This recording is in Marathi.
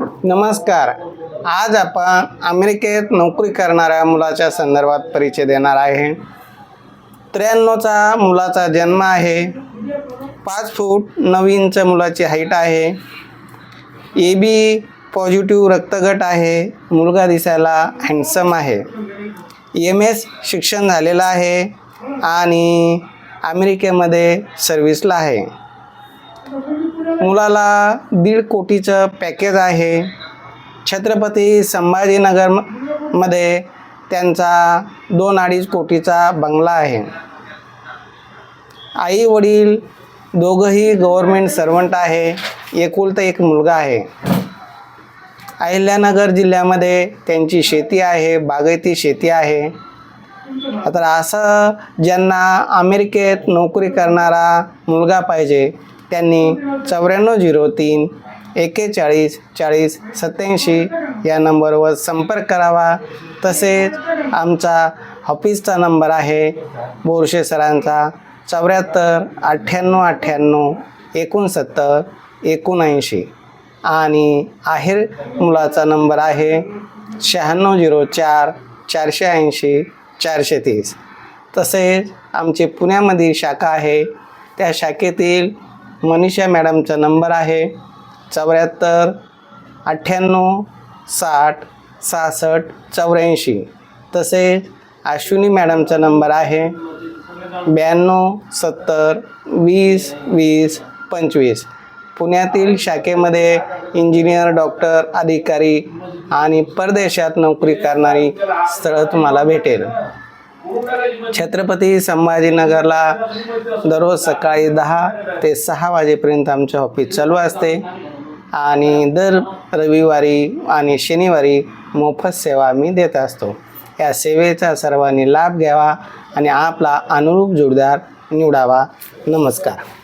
नमस्कार. आज आपण अमेरिकेत नोकरी करणाऱ्या मुलाच्या संदर्भात परिचय देणार आहे. 93चा मुलाचा जन्म आहे. 5 फूट 9 इंच मुलाची हाईट आहे. AB पॉझिटिव्ह रक्तगट आहे. मुलगा दिसायला हँडसम आहे. MS शिक्षण झालेलं आहे आणि अमेरिकेमध्ये सर्व्हिसला आहे. मुलाला 1.5 कोटीचं पॅकेज आहे. छत्रपती संभाजीनगरमध्ये त्यांचा 2-2.5 कोटीचा बंगला आहे. आई वडील दोघंही गव्हर्मेंट सर्वंट आहे. एकुलता एक मुलगा आहे. अहिल्यानगर जिल्ह्यामध्ये त्यांची शेती आहे, बागायती शेती आहे. तर असं ज्यांना अमेरिकेत नोकरी करणारा मुलगा पाहिजे त्यांनी 9403 41 40 87 या नंबरवर संपर्क करावा. तसेच आमचा ऑफिसचा नंबर आहे बोरशे सरांचा 74 98 98 69 79 आणि आहेर मुलाचा नंबर आहे 9604 480 430. तसेच आमची पुण्यामध्ये शाखा आहे. त्या शाखेतील मनीषा मॅडमचा नंबर आहे 74 98 60 66 84. तसेच अश्विनी मॅडमचा नंबर आहे 92 70 20 20 25. पुण्यातील शाखेमध्ये इंजिनियर, डॉक्टर, अधिकारी आणि परदेशात नोकरी करणारी स्थळं तुम्हाला भेटेल. छत्रपती संभाजीनगरला दररोज सकाळी 10 ते 6 वाजेपर्यंत आमचे ऑफिस चालू असते आणि दर रविवारी आणि शनिवारी मोफत सेवा आम्ही देत असतो. या सेवेचा सर्वांनी लाभ घ्यावा आणि आपला अनुरूप जोडीदार निवडावा. नमस्कार.